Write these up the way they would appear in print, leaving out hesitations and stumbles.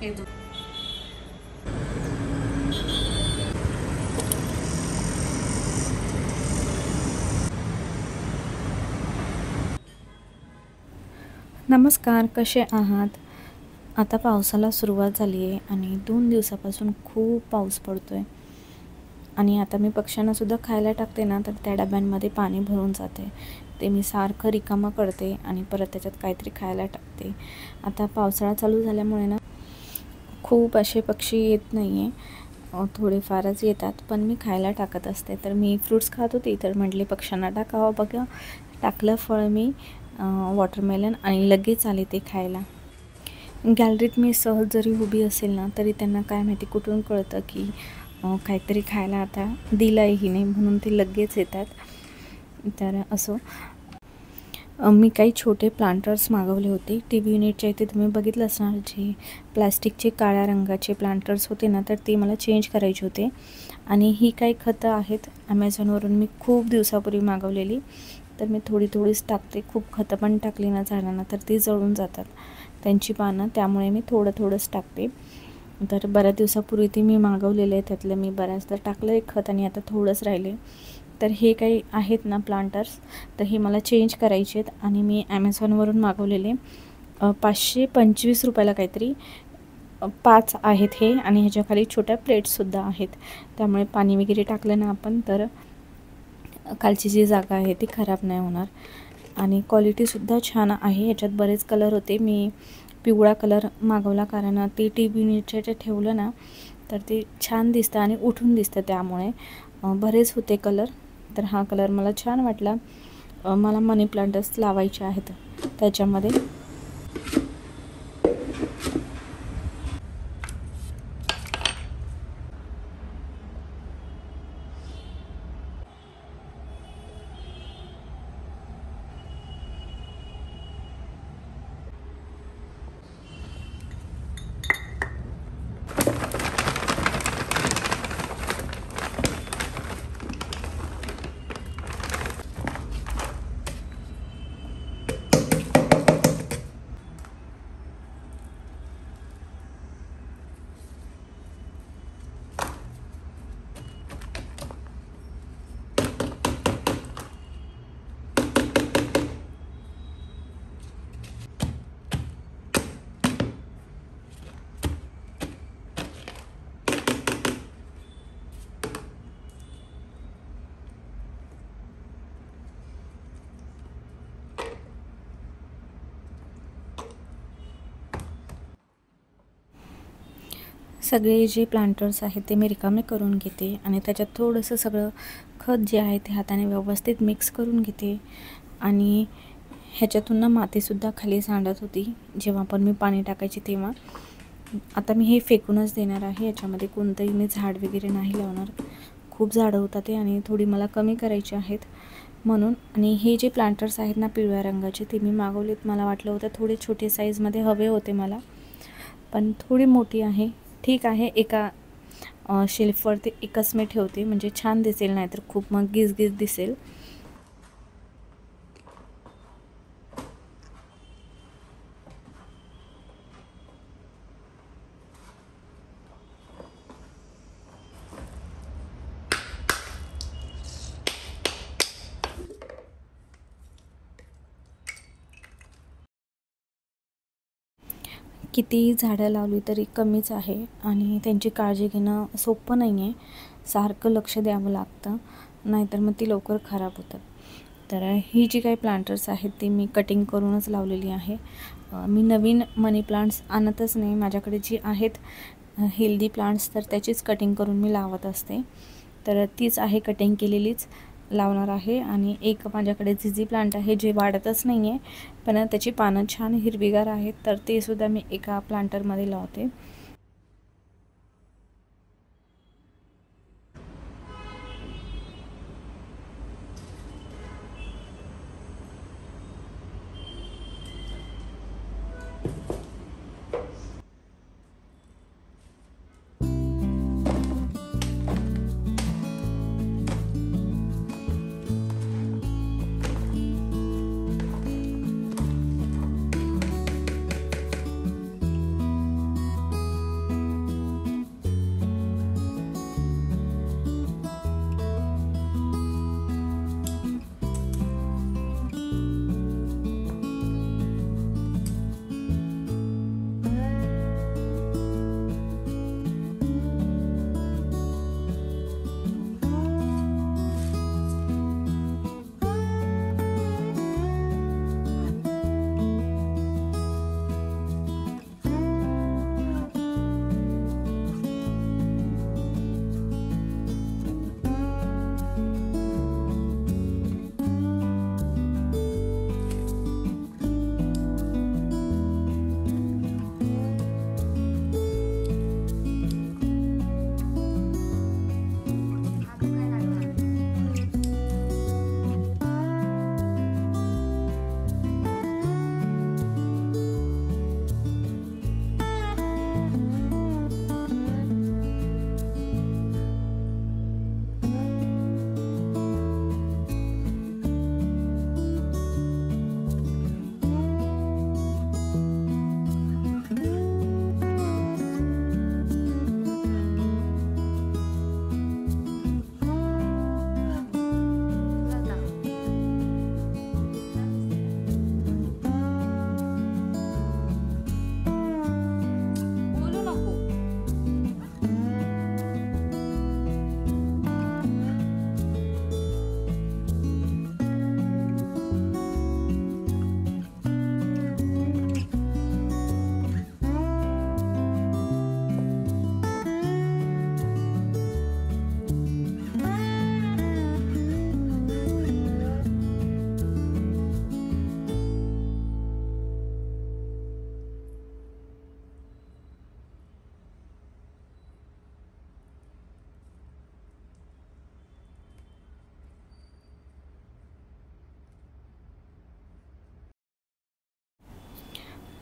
नमस्कार, कसे आहात? आता पावसाला सुरुवात झाली आहे आणि 2 दिवसापासून खूप पाऊस पडतो आहे आणि आता मी पक्ष्यांनासुद्धा खायला टाकते ना, तर त्या डब्यांमध्ये पाणी भरून जाते. ते मी सारखं रिकामं करते आणि परत त्याच्यात काहीतरी खायला टाकते. आता पावसाळा चालू झाल्यामुळे ना खूप असे पक्षी येत नाही आहे, थोडेफारच येतात, पण मी खायला टाकत असते. तर मी फ्रूट्स खात होती, तर म्हटले पक्ष्यांना टाकावं. बघा, टाकलं फळ मी वॉटरमेलन आणि लगेच आले ते खायला. गॅलरीत मी सहज जरी उभी असेल ना, तरी त्यांना काय माहिती कुठून कळतं की काहीतरी खायला आता दिलं आहे हिने, म्हणून ते लगेच येतात. तर असो, मी काही छोटे प्लांटर्स मागवले होते. TV युनिटच्या इथे तुम्ही बघितलं असणार, जे प्लॅस्टिकचे काळ्या रंगाचे प्लांटर्स होते ना, तर ते मला चेंज करायचे होते. आणि ही काही खतं आहेत, ॲमेझॉनवरून मी खूप दिवसापूर्वी मागवलेली. तर मी थोडीच टाकते. खूप खतं पण टाकली ना झाडांना तर ती जळून जातात त्यांची पानं, त्यामुळे मी थोडंच टाकते. तर बऱ्याच दिवसापूर्वी ती मी मागवलेलं आहे, त्यातलं मी बऱ्याचदा टाकलं आहे खत आणि आता थोडंच राहिले. तर हे काही आहेत ना प्लांटर्स, तर हे मला चेंज करायचे आहेत आणि मी ॲमेझॉनवरून मागवलेले. 525 रुपयाला काहीतरी 5 आहेत हे, आणि ह्याच्या खाली छोट्या प्लेट्ससुद्धा आहेत. त्यामुळे पाणी वगैरे टाकलं ना आपण, तर खालची जी जागा आहे ती खराब नाही होणार. आणि क्वालिटीसुद्धा छान आहे. याच्यात बरेच कलर होते. मी पिवळा कलर मागवला, कारण ते TV युनिटच्या ठेवलं ना तर ते छान दिसतं आणि उठून दिसतं, त्यामुळे बरेच होते कलर. तर हा कलर मला छान वाटला. मला मनी प्लांटर्स लावायचे आहेत त्याच्यामध्ये. सगळे जे प्लांटर्स आहेत ते मी रिकामे करून घेते आणि त्याच्यात थोडंसं सगळं खत जे आहे ते हाताने व्यवस्थित मिक्स करून घेते. आणि ह्याच्यातून ना मातीसुद्धा खाली सांडत होती जेव्हा पण मी पाणी टाकायची तेव्हा. आता मी हे फेकूनच देणार आहे. याच्यामध्ये कोणतंही मी झाड वगैरे नाही लावणार. खूप झाडं होतात ते आणि थोडी मला कमी करायची आहेत म्हणून. आणि हे जे प्लांटर्स आहेत ना पिवळ्या रंगाचे, ते मी मागवलेत. मला वाटलं होतं थोडे छोटे साईजमध्ये हवे होते मला, पण थोडी मोठी आहे. ठीक आहे, एका शेल्फवरती एकच मी ठेवते, म्हणजे छान दिसेल, नाहीतर खूप मग गिजगिज दिसेल. कितीही झाडं लावली तरी कमीच आहे आणि त्यांची काळजी घेणं सोपं नाही आहे. सारखं लक्ष द्यावं लागतं, नाहीतर मग ती लवकर खराब होतात. तर ही जी काही प्लांटर्स आहेत ती मी कटिंग करूनच लावलेली आहे. मी नवीन मनी प्लांट्स आणतच नाही. माझ्याकडे जी आहेत हेल्दी प्लांट्स, तर त्याचीच कटिंग करून मी लावत असते. तर तीच आहे, कटिंग केलेलीच लावणार आहे. आणि एक माझ्याकडे झिझी प्लांट आहे जे वाढतच नाही आहे, पण त्याची पानं छान हिरवीगार आहेत, तर ते सुद्धा मी एका प्लांटरमध्ये लावते.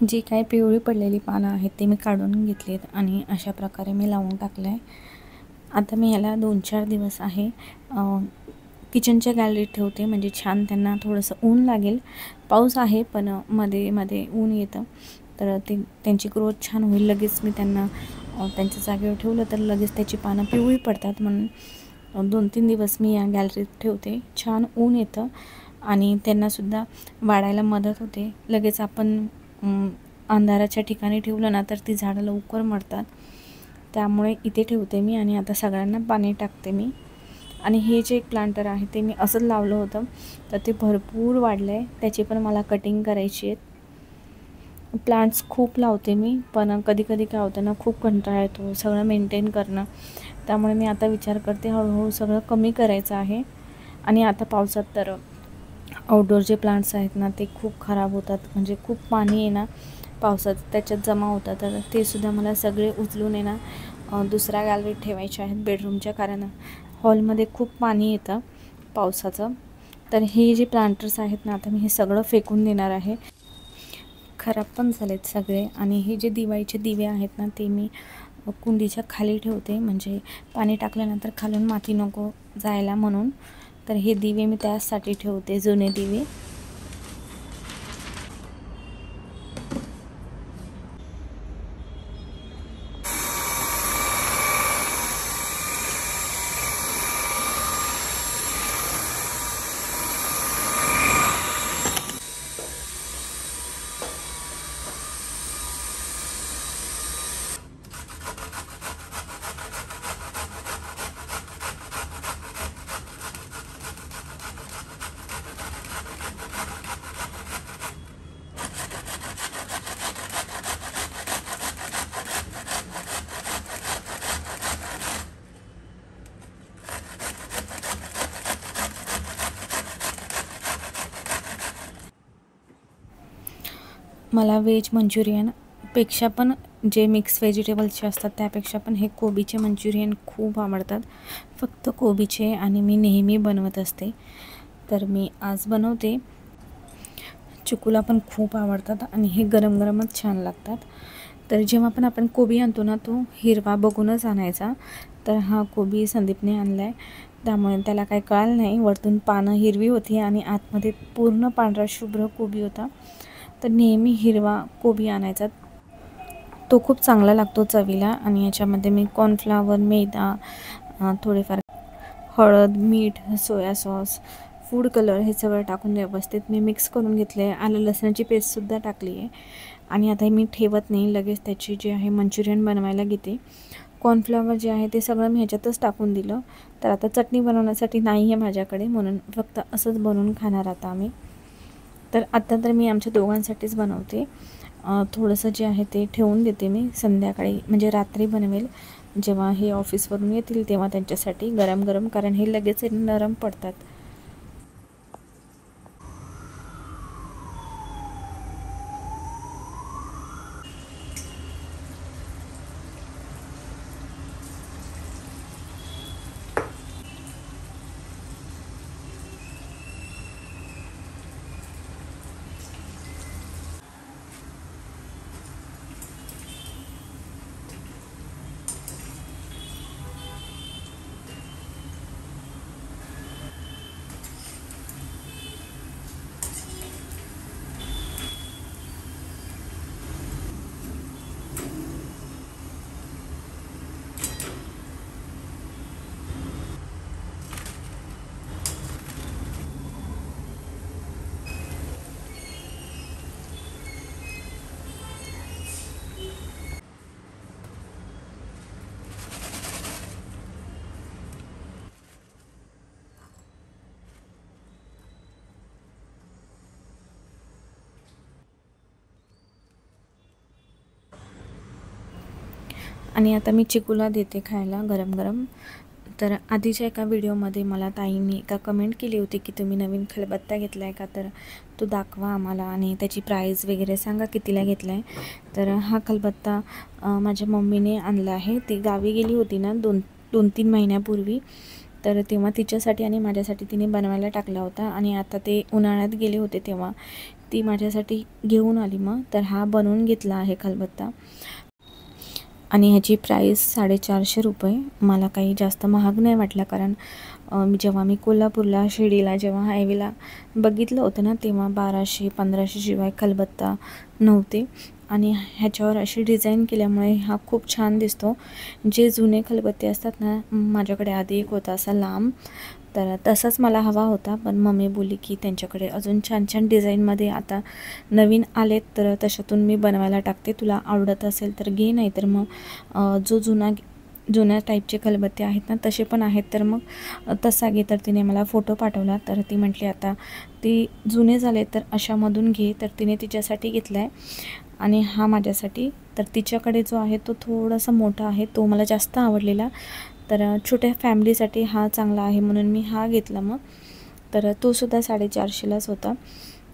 जी काही पिवळी पडलेली पानं आहेत ते मी काढून घेतलीत आणि अशा प्रकारे मी लावून टाकलं आहे. आता मी याला 2-4 दिवस आहे किचनच्या गॅलरीत ठेवते, म्हणजे छान त्यांना थोडंसं ऊन लागेल. पाऊस आहे पण मध्ये मध्ये ऊन येतं, तर त्यांची ग्रोथ छान होईल. लगेच मी त्यांना त्यांच्या जागेवर ठेवलं तर लगेच त्याची पानं पिवळी पडतात, म्हणून 2-3 दिवस मी या गॅलरीत ठेवते. छान ऊन येतं आणि त्यांनासुद्धा वाढायला मदत होते. लगेच आपण अंधाराच्या ठिकाणी ठेवलं ना तर ती झाडं लवकर मरतात, त्यामुळे इथे ठेवते मी. आणि आता सगळ्यांना पाणी टाकते मी. आणि हे जे एक प्लांटर आहे ते मी असंच लावलं होतं, तर ते भरपूर वाढलं आहे. त्याची पण मला कटिंग करायची आहेत. प्लांट्स खूप लावते मी, पण कधी कधी काय होतं ना, खूप कंटाळा येतो सगळं मेंटेन करणं. त्यामुळे मी आता विचार करते हळूहळू सगळं कमी करायचं आहे. आणि आता पावसात तर आउटडोर जे प्लांट्स आहेत ना ते खूप खराब होतात, म्हणजे खूप पाणी आहे ना पावसात त्याच्यात जमा होतं, तर ते सुद्धा मला सगळे उचलून आहे ना दुसऱ्या गॅलरीत ठेवायचे आहेत बेडरूमच्या, कारण हॉलमध्ये खूप पाणी येतं पावसाचं. तर हे जे प्लांटर्स आहेत ना आता मी हे सगळं फेकून देणार आहे. खराब पण झालेत सगळे. आणि हे जे दिवाळीचे दिवे आहेत ना ते मी कुंडीच्या खाली ठेवते, म्हणजे पाणी टाकल्यानंतर खालून माती नको जायला म्हणून. तर हे दिवे मी त्यासाठी ठेवते, जुने दिवे. मला व्हेज मंचुरियनपेक्षा पण जे मिक्स व्हेजिटेबल्सचे असतात त्यापेक्षा पण हे कोबीचे मंचुरियन खूप आवडतात, फक्त कोबीचे. आणि मी नेहमी बनवत असते, तर मी आज बनवते. चिकूला पण खूप आवडतात आणि हे गरम गरमच छान लागतात. तर जेव्हा पण आपण कोबी आणतो ना तो हिरवा बघूनच आणायचा. तर हा कोबी संदीपने आणला आहे, त्यामुळे त्याला काही कळालं नाही. वरतून पानं हिरवी होती आणि आतमध्ये पूर्ण पांढरा शुभ्र कोबी होता. तर नेहमी हिरवा कोबी आणायचा, तो खूप चांगला लागतो चवीला. आणि याच्यामध्ये मी कॉर्नफ्लावर, मैदा, थोडेफार हळद, मीठ, सोया सॉस, फूड कलर हे सगळं टाकून व्यवस्थित मी मिक्स करून घेतले आहे. आलं लसणाची पेस्टसुद्धा टाकली आहे. आणि आता मी ठेवत नाही, लगेच त्याची जे आहे मंचुरियन बनवायला घेते. कॉर्नफ्लॉवर जे आहे ते सगळं मी ह्याच्यातच टाकून दिलं. तर आता चटणी बनवण्यासाठी नाही आहे माझ्याकडे, म्हणून फक्त असंच बनवून खाणार आता आम्ही. तर आत्ता तर मी आमच्या दोघांसाठीच बनवते. थोडंसं जे आहे ते ठेवून देते मी, संध्याकाळी म्हणजे रात्री बनवेल जेव्हा हे ऑफिसवरून येतील तेव्हा त्यांच्यासाठी गरम गरम, कारण हे लगेच नरम पडतात. आणि आता मी चिकूला देते खायला गरम गरम. तर आधीच्या एका व्हिडिओमध्ये मला ताईंनी एका कमेंट केली होती की तुम्ही नवीन खलबत्ता घेतला आहे का, तर तो दाखवा आम्हाला आणि त्याची प्राईस वगैरे सांगा कितीला घेतला आहे. तर हा खलबत्ता माझ्या मम्मीने आणला आहे. ती गावी गेली होती ना 2-3 महिन्यापूर्वी, तर तेव्हा तिच्यासाठी आणि माझ्यासाठी तिने बनवायला टाकला होता. आणि आता ते उन्हाळ्यात गेले होते तेव्हा ती माझ्यासाठी घेऊन आली मग. तर हा बनवून घेतला आहे खलबत्ता आणि ह्याची प्राईस 450 रुपये. मला काही जास्त महाग नाही वाटला, कारण जेव्हा मी कोल्हापूरला शिर्डीला जेव्हा हायवेला बघितलं होतं ना, तेव्हा 1200-1500 शिवाय खलबत्ता नव्हते. आणि ह्याच्यावर अशी डिझाईन केल्यामुळे हा खूप छान दिसतो. जे जुने खलबत्ते असतात ना, माझ्याकडे आधी एक होता असा लांब, तर तसाच मला हवा होता, पण मम्मी बोलली की त्यांच्याकडे अजून छान छान डिझाईनमध्ये आता नवीन आलेत, तर तशातून मी बनवायला टाकते, तुला आवडत असेल तर घे, नाही तर मग जो जुन्या टाईपचे खलबत्ते आहेत ना तसे पण आहेत, तर मग तसा घे. तर तिने मला फोटो पाठवला, तर ती म्हटली आता ती जुने झाले तर अशामधून घे. तर तिने तिच्यासाठी घेतला आहे आणि हा माझ्यासाठी. तर तिच्याकडे जो आहे तो थोडासा मोठा आहे, तो मला जास्त आवडलेला, तर छोट्या फॅमिलीसाठी हा चांगला आहे म्हणून मी हा घेतला मग. तर तो सुद्धा 450लाच होता.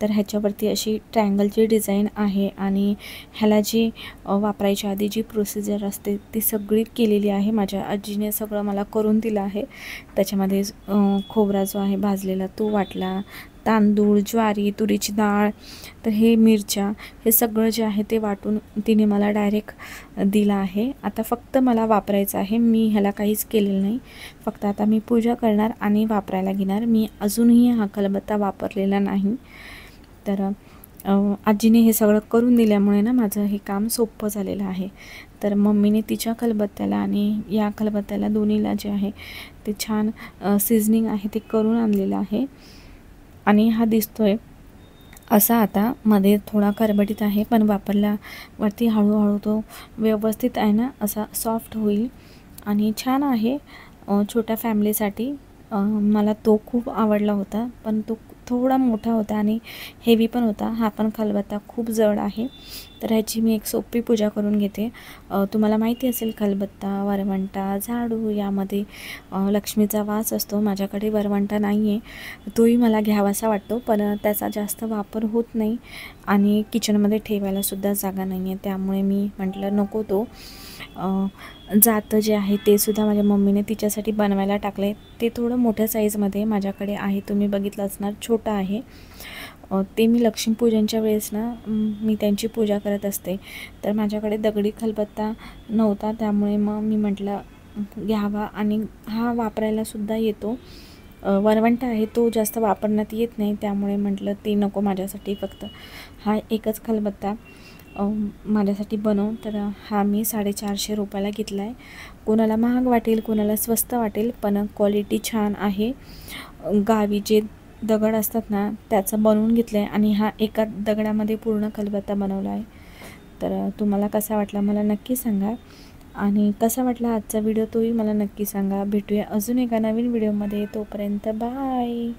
तर ह्याच्यावरती अशी ट्रायंगलची डिझाईन आहे आणि ह्याला जी वापरायच्या आधी जी प्रोसिजर असते ती सगळी केलेली आहे. माझ्या आजीने सगळं मला करून दिलं आहे. त्याच्यामध्ये खोबरा जो आहे भाजलेला तो वाटला, तांदूळ, ज्वारी, तुरीची डाळ, तर हे मिरच्या, हे सगळं जे आहे ते वाटून तिने मला डायरेक्ट दिलं आहे. आता फक्त मला वापरायचं आहे. मी ह्याला काहीच केलेलं नाही, फक्त आता मी पूजा करणार आणि वापरायला घेणार. मी अजूनही हा खलबत्ता वापरलेला नाही. तर आजीने हे सगळं करून दिल्यामुळे ना माझं हे काम सोपं झालेलं आहे. तर मम्मीने तिच्या खलबत्त्याला आणि या खलबत्त्याला दोन्हीला जे आहे ते छान सिझनिंग आहे ते करून आणलेलं आहे. आणि हा दिसतोय असा आता मध्ये थोडा खरबटीत आहे, पण वापरल्यावरती हळूहळू तो व्यवस्थित आहे ना असा सॉफ्ट होईल आणि छान आहे छोट्या फॅमिलीसाठी. मला तो खूप आवडला होता, पण तो थोडा मोठा होता आणि हेवी पण होता. हा पण खलबत्ता खूप जड आहे. तर ह्याची मी एक सोपी पूजा करून घेते. तुम्हाला माहिती असेल खलबत्ता, वरवंटा, झाडू यामध्ये लक्ष्मीचा वास असतो. माझ्याकडे वरवंटा नाही आहे, तोही मला घ्यावासा वाटतो, पण त्याचा जास्त वापर होत नाही आणि किचनमध्ये ठेवायलासुद्धा जागा नाही आहे, त्यामुळे मी म्हटलं नको. तो जातं जे आहे ते सुद्धा माझ्या मम्मीने तिच्यासाठी बनवायला टाकले. ते थोडं मोठ्या साईजमध्ये माझ्याकडे आहे, तुम्ही बघितलं असणार, छोटं आहे. ते मी लक्ष्मीपूजनच्या वेळेस ना मी त्यांची पूजा करत असते. तर माझ्याकडे दगडी खलबत्ता नव्हता, त्यामुळे मग मी म्हटलं घ्यावा आणि हा वापरायलासुद्धा येतो. वरवंटा आहे तो जास्त वापरण्यात येत नाही, त्यामुळे म्हटलं ते नको माझ्यासाठी, फक्त हा एकच खलबत्ता माझ्यासाठी बनव. तर हा मी 450 रुपयाला घेतला आहे. कोणाला महाग वाटेल, कोणाला स्वस्त वाटेल, पण क्वालिटी छान आहे. गावी जे दगड असतात ना त्याचं बनवून घेतलं आहे आणि हा एका दगडामध्ये पूर्ण खलबत्ता बनवला आहे. तर तुम्हाला कसा वाटला मला नक्की सांगा आणि कसा वाटला आजचा व्हिडिओ तोही मला नक्की सांगा. भेटूया अजून एका नवीन व्हिडिओमध्ये, तोपर्यंत बाय.